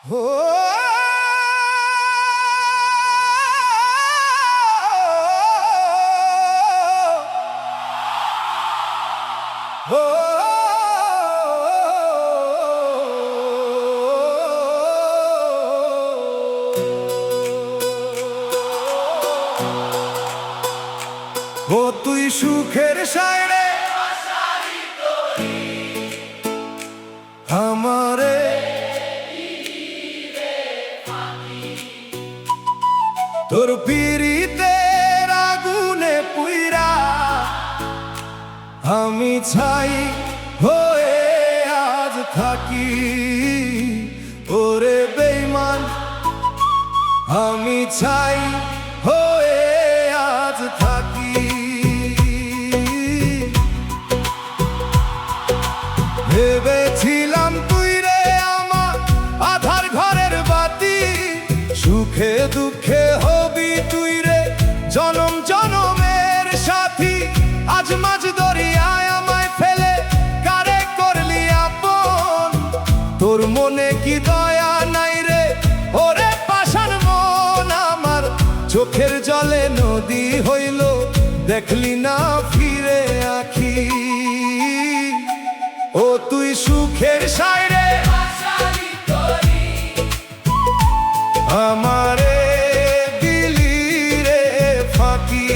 তুই সুখের সাইরে আমারে তোর পিরিতের আগুনে পুইরা আমি ছাই হয়ে আজ থাকি। ওরে বেঈমান আমি ছাই হয়ে আজ থাকি। ভেবেছিলাম তুই রে আমার আধার ঘরের বাতি, সুখে দুঃখে হবি তুই রে জনম জনমের সাথী। আজ মাঝ দরিয়ায় আমায় ফেলে কারে করলি আপন, তোর মনে কি দয়া নাই রে ওরে পাষাণ মন আমার। চোখের জলে নদী হইল দেখলি না ফিরে আঁখি। ও তুই সুখের সাইরে আমারে দিলি রে ফাঁকি।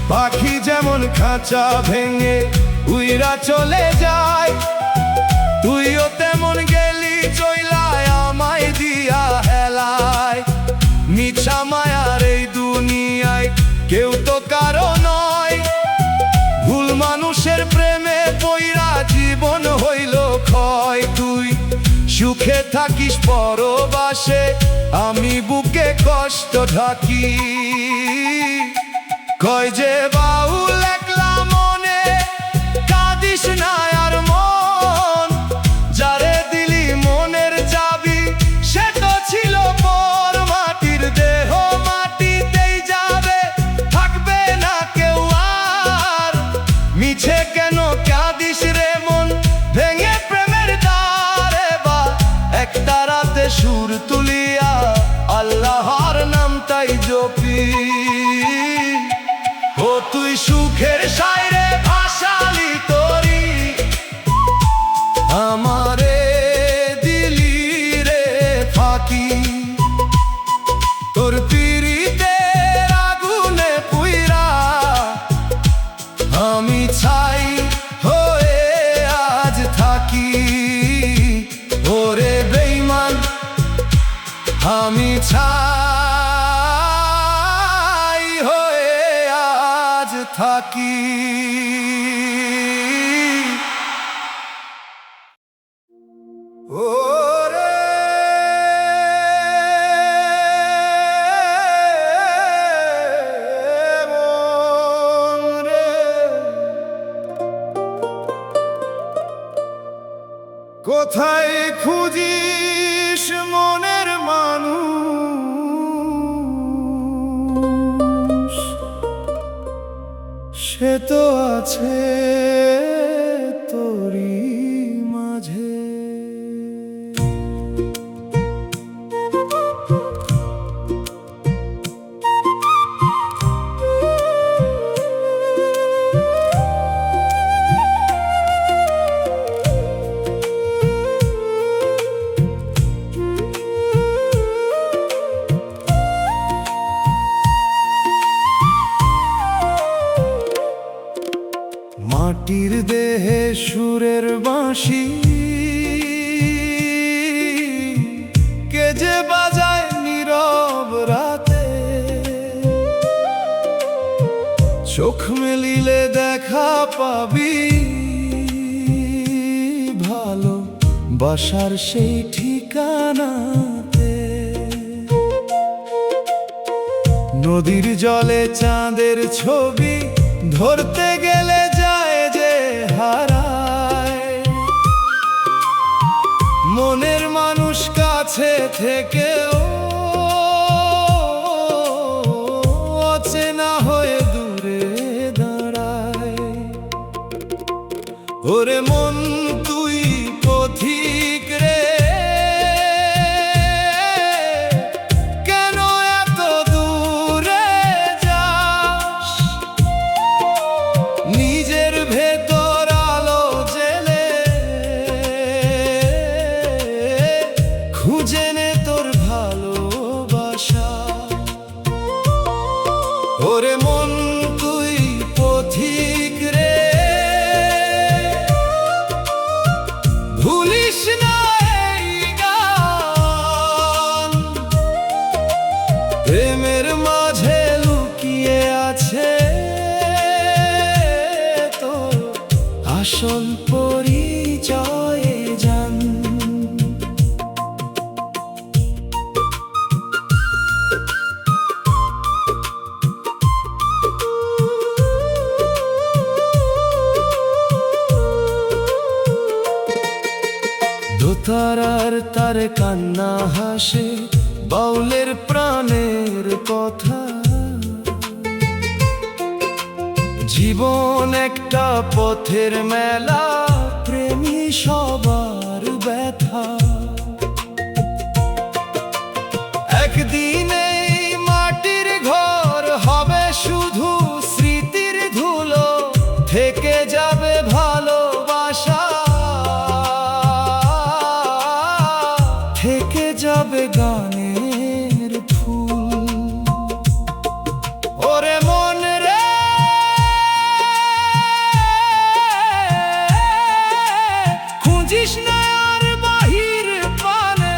পাখি যেমন খাঁচা ভেঙে উইরা চলে যায়, তুইও তেমন গেলি চইলায় আমায় দিয়া হেলায়। মিছা মায়ার এই দুনিয়ায় কেউ তো কারো নয়, ভুল মানুষের প্রেমে পইরা জীবন হইল ক্ষয়। তুই সুখে থাকিস পরবাসে আমি বুকে কষ্ট ঢাকি। কয় যে বাউল একলা মনে কাঁদিস না আর মন, যারে দিলি মনের চাবি সে তো ছিল পর মাটির দেহ মাটিতেই যাবে থাকবে না কেউ আর। মিছে কেন কাঁদিস রে মন ভেঙে প্রেমের দ্বারে বা একটা রাতে সুর তুলিয়া আল্লাহর নাম তাই জপি। ও তুই সুখের সাইরে ভাসালি তোরি আমারে দিলি রে ফাঁকি। তোর পিরিতের আগুনে পুইরা আমি ছাই হয়ে আজ থাকি। ওরে বেঈমান আমি ছাই হয়ে আজ থাকি। ওরে মন রে, কোথায় খুঁজিস মনের মানুষ, সে তো আছে তোরই মাঝে। মাটির দেহে সুরের বাঁশি কে যে বাজায় নীরব রাতে, চোখ মেলিলে দেখা পাবি ভালো বাসার সেই ঠিকানাতে। নদীর জলে চাঁদের ছবি ধরতে গেলে যায় যে হারায়, মনের মানুষ কাছে কাছে থেকেও অচেনা হয়ে দূরে দাঁড়ায়। ওরে মন তুই পথিক রে, কেন এত দূরে যাস? নিজের ভেতর আলো জেলে খুঁজে নে তোর ভালোবাসা। ওরে মন তুই পথিক রে, ভুলিস না এই গান। প্রেমের মাঝে লুকিয়ে আছে তোর আসল পরিচয়ে জান। দোতারার তার কান্না হাসে বাউলের প্রাণের কথা। জীবন একটা পথের মেলা, প্রেমী সবার ব্যথা। একদিন এই মাটির ঘর হবে শুধু স্মৃতির ধুলো, থেকে যাবে ভালোবাসা, থেকে যাবে গানের ফুল। ওরে মন রে, খুঁজিস না আর বাহির পানে,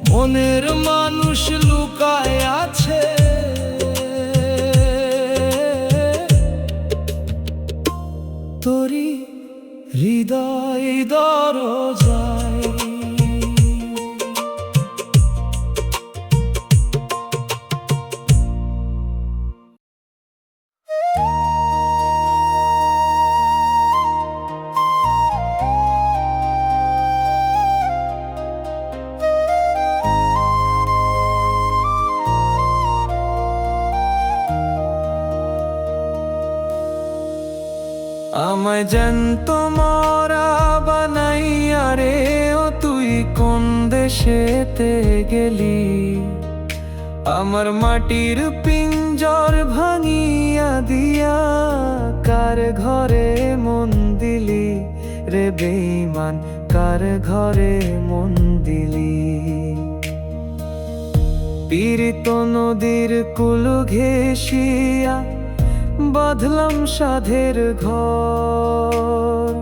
মনের মানুষ লুকায় আছে তোরি হৃদয় দরজায়। আমায় জ্যান্ত মরা বানাইয়া রে, ও তুই কোন দেশেতে গেলি? আমার মাটির পিঞ্জর ভাঙিয়া দিয়া কার ঘরে মন দিলি রে বেঈমান, কার ঘরে মন দিলি? পীড়িত নদীর কুল ঘেঁষিয়া বাঁধলাম সাধের ঘর,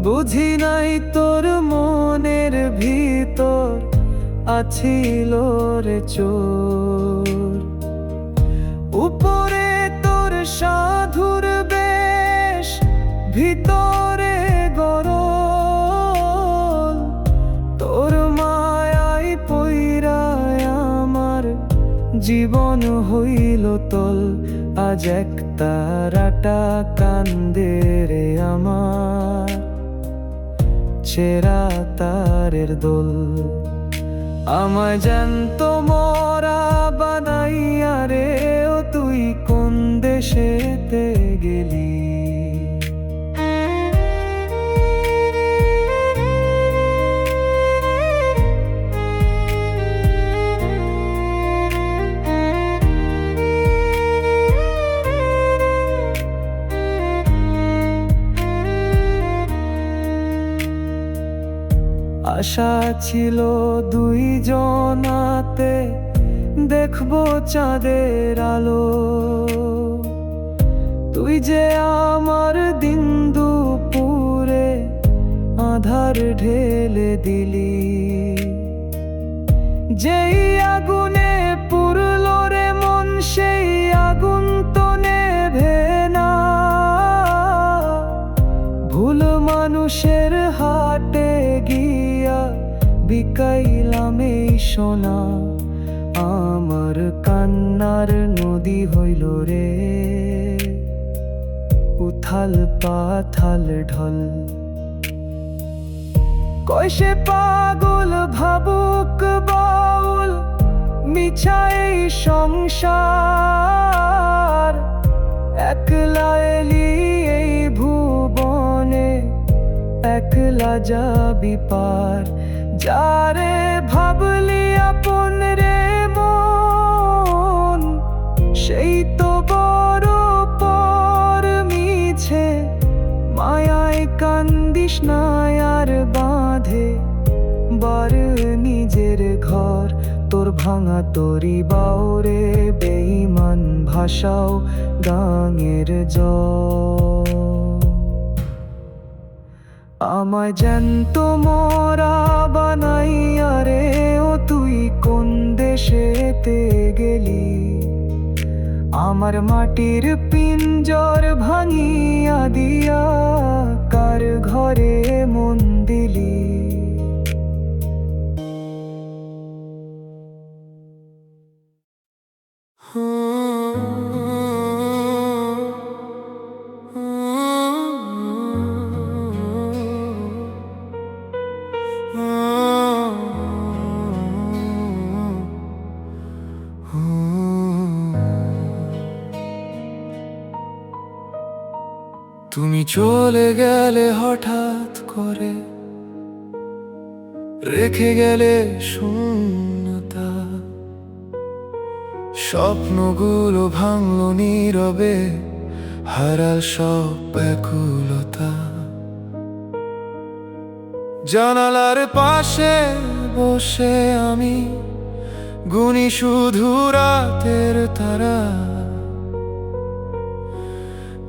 বুঝি নাই তোর মনের ভিতর আছিল রে চোর। উপরে তোর সাধুর বেশ, ভিতরে গরল, তোর মায়ায় পইরায় আমার জীবন হইল তল। আজ এক তারাটা কান্দে রে আমার ছেঁড়া তারের দোল। আমায় জ্যান্ত মরা বানাইয়া রে, ও তুই কোন দেশেতে গেলি? আশা ছিল দুইজনাতে দেখবো চাঁদের আলো, তুই যে আমার দিন দুপুরে আধার ঢেলে দিলি। যেই আগুনে পুরলো রে মন, সেই আগুন তো নেভে না। ভুল মানুষের হাটে গিয়া বিকাইলাম এই সোনা, আমার কান্নার নদী হইল রে উথাল পাথাল ঢল। কই সে পাগল ভাবুক বাউল মিছা এই সংসার, একলা এলি এই ভুবনে, একলা যাবি পার। যারে ভাবলি আপন রে মন, সেই তো বড় পর মিছে, মায়ায় কান্দিস না আর বাঁধে বার নিজের ঘর। তোর ভাঙা তরি বাউরে বেঈমান ভাষাও গাঙের জল। আমায় জ্যান্ত মরা বানাইয়া রে ও তুই কোন দেশেতে গেলি, আমার মাটির পিঞ্জর ভাঙিয়া দিয়া কার ঘরে মন দিলি। তুমি চলে গেলে হঠাৎ করে, রেখে গেলে শূন্যতা। স্বপ্নগুলো ভাঙলো নীরবে, হারাল সব ব্যাকুলতা। জানালার পাশে বসে আমি গুনি শুধু রাতের তারা,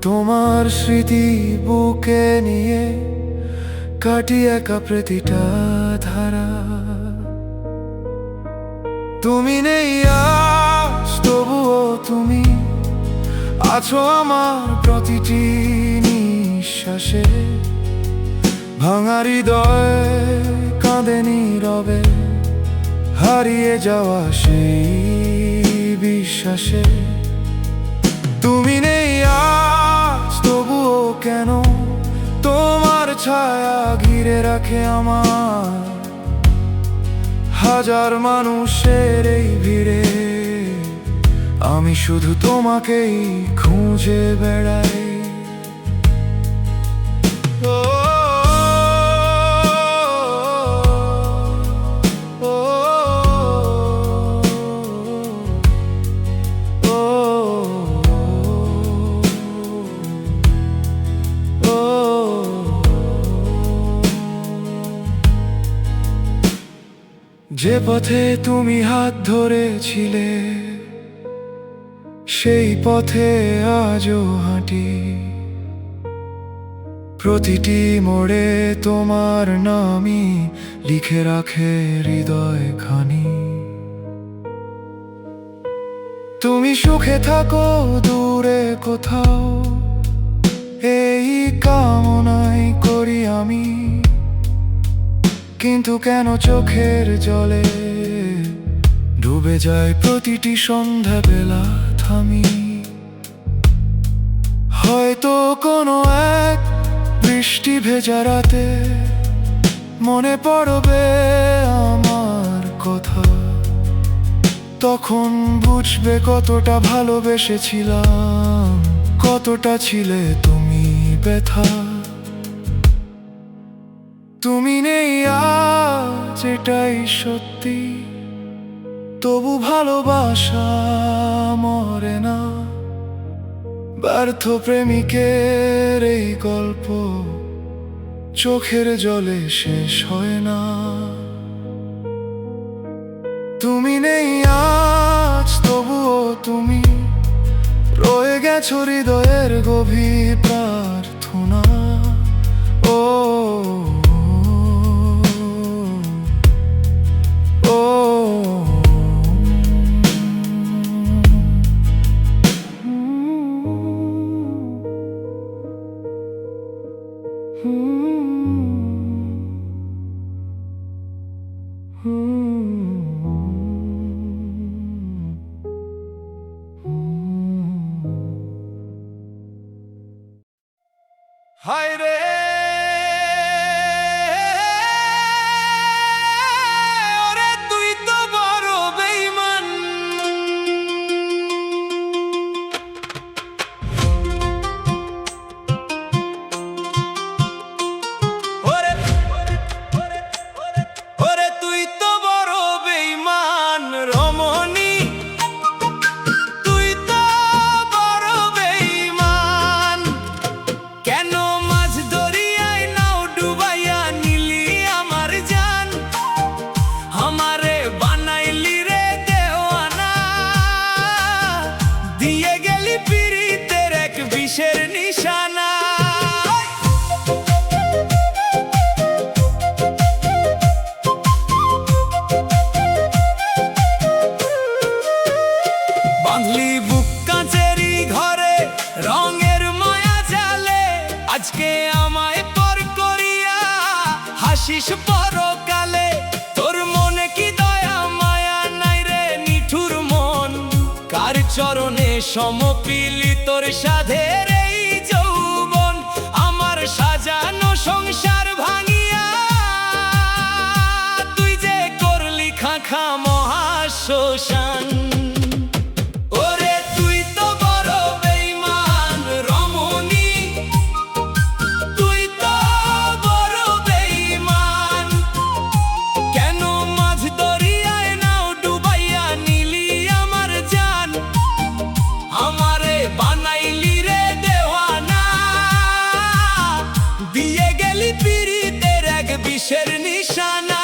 তোমার স্মৃতি বুকে নিয়ে কাটি একা প্রতিটা ধারা। তুমি নেই আজ, তবুও তুমি আছো আমার প্রতিটি নিঃশ্বাসে। ভাঙা হৃদয় কাঁদে নীরবে, হারিয়ে যাওয়া সেই বিশ্বাসে। তুমি নেই আজ, তবুও কেন তোমার ছায়া ঘিরে রাখে আমার। হাজার মানুষের এই ভিড়ে আমি শুধু তোমাকেই খুঁজে বেড়াই। ও যে পথে তুমি হাত ধরেছিলে, সেই পথে আজও হাঁটি। প্রতিটি মোড়ে তোমার নামই লিখে রাখে হৃদয় খানি। তুমি সুখে থাকো দূরে কোথাও, এই কামনাই করি আমি। কিন্তু কেন চোখের জলে ডুবে যায় প্রতিটি সন্ধ্যাবেলা থামি। হয়তো কোনো এক বৃষ্টি ভেজা রাতে মনে পড়বে আমার কথা। তখন বুঝবে কতটা ভালোবেসেছিলাম, কতটা ছিলে তুমি ব্যথা। তুমি নেই আজ, এটাই সত্যি, তবু ভালোবাসা মরে না। ব্যর্থ প্রেমিকের এই গল্প চোখের জলে শেষ হয় না। তুমি নেই আজ, তবুও তুমি রয়ে গেছো হৃদয়ের গভীর প্রার্থনা। ও হায় রে আসিস পরকালে, তোর মনে কি দয়া মায়া নাই রে নিঠুর মন? কার চরণে সমপিলি তোর সাধের এই যৌবন? আমার সাজানো সংসার ভাঙিয়া তুই যে করলি খাখা মহাশ্মশান। ওরে তুই তো বড় বেঈমান রমণী, তুই তো বড় বেঈমান। কেন মাঝ দরিয়ায় নাও ডুবাইয়া নিলি আমার জান? আমারে বানাইলি রে দেওয়ানা, দিয়ে গেলি পীড়িতের এক বিষের নিশানা।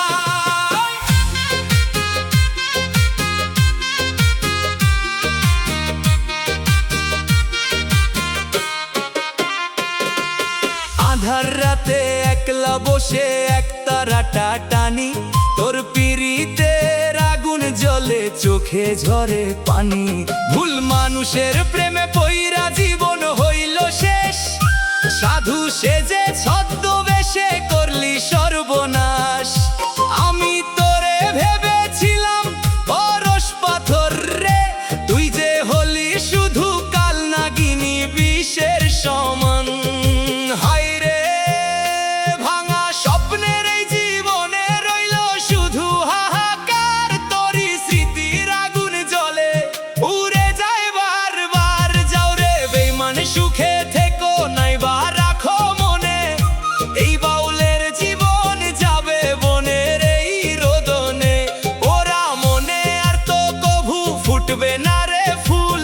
আধার রাতে একলা বসে একতারাটা টানি, তোর পিরিতের আগুন জ্বলে চোখে ঝরে পানি। ভুল মানুষের প্রেমে পইরা জীবন হইল শেষ, সাধু সেজে ছদ্মবেশে করলি সর্বনাশ। আমি তোরে ভেবেছিলাম পরশ পাথর রে, তুই যে হলি শুধু কাল নাগিনী বিষের সমান। হায় রে ভাঙা স্বপ্নের এই জীবনে রইল শুধু হাহাকার, তোরই স্মৃতির আগুন জ্বলে উড়ে যায় বারবার। যাও রে বেঈমান সুখে থেকো নাইবা রাখো মনে, এই বাউলের জীবন যাবে বনের এই রোদনে। ওরা মনে আর তো কভু ফুটবে না রে ফুল,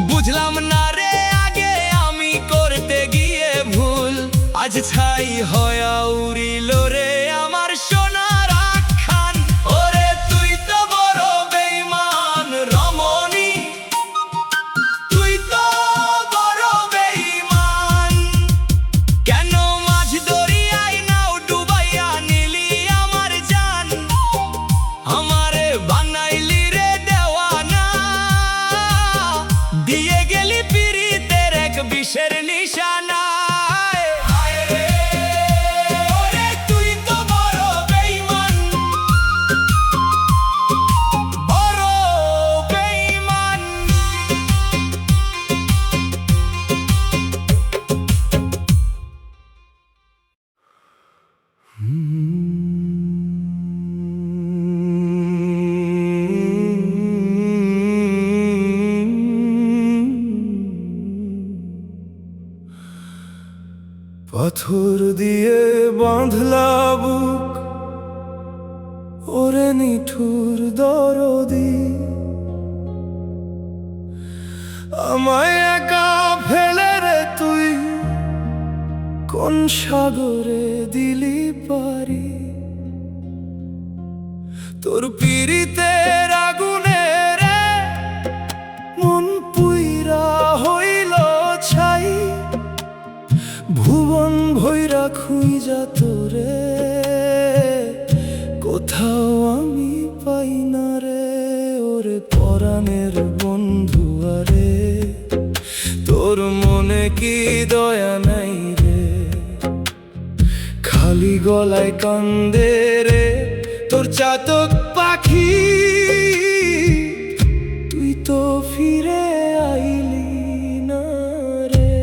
বুঝলাম না রে আগে আমি করতে গিয়ে ভুল। আজ ছাই হয়া উড়িল রে আমার সোনার আখ্যান। ওরে তুই তো বড় বেঈমান রমণী, তুই তো বড় বেঈমান। কেন মাঝ দরিয়ায় নাও ডুবাইয়া নিলি আমার জান? আমারে বানাইলি রে দেওয়ানা, দিয়ে গেলি পীড়িতের এক বিষের নিশানা। হায় রে, ওরে তুই তো বড় বেঈমান, বড় বেঈমান। পাথর দিয়ে বাঁধলা বুক, ওরে নিঠুর দরদি। আমায় একা ফেলে রে তুই কোন সাগরে দিলি পারি? তোর পীড়িতের আগুনে রে মন পুইরা হইল ছাই। ভুবন ভৈরা খুঁজা তোরে কোথাও আমি পাই না রে। ওরে পরাণের বন্ধু আরে, তোর মনে কি দয়া নাই রে? খালি গলায় কান্দে রে তোর চাতক পাখি। তুই তো ফিরে আইলি না রে।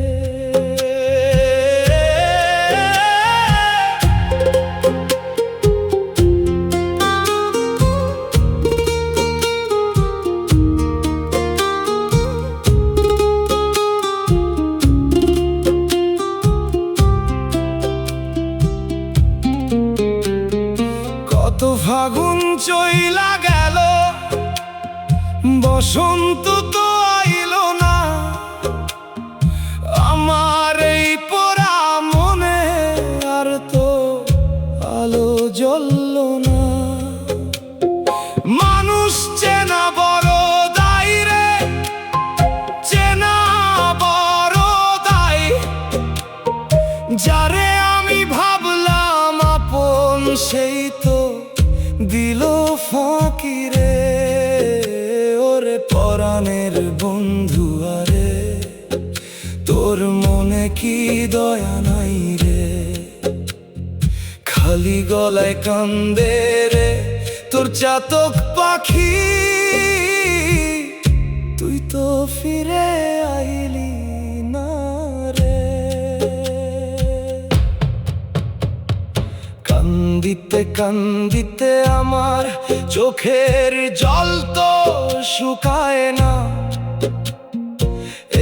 কত ফাগুন চইলা গেল, বসন্ত তো আইল না। আমার এই পোড়া মনে আর তো আলো জ্বলল না। মানুষ চেনা বড় দায় রে, চেনা বড় দায়। যারে আমি ভাবলাম আপন সেই তো দিল ফাঁকি রে। ওরে পরাণের বন্ধু আরে, তোর মনে কি দয়া নাই রে? খালি গলায় কান্দে রে তোর চাতক পাখি, তুই তো ফিরে আইলি না রে। কান্দিতে কান্দিতে আমার চোখের জল তো শুকায় না,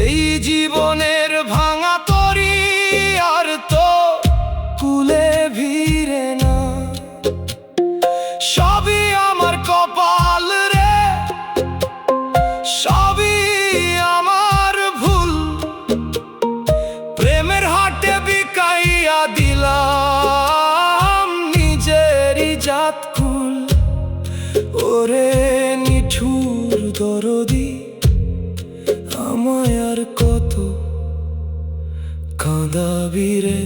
এই জীবনের ভাঙা তরি আর তো কুলে ভিড়ে না। সবই আমার কপাল রে, সবই আমার ভুল, প্রেমের হাটে বিকাইয়া দিলাম নিজেরই জাত কুল। ওরে নিঠুর দরদি, আমায় আর কত কাঁদাবি রে।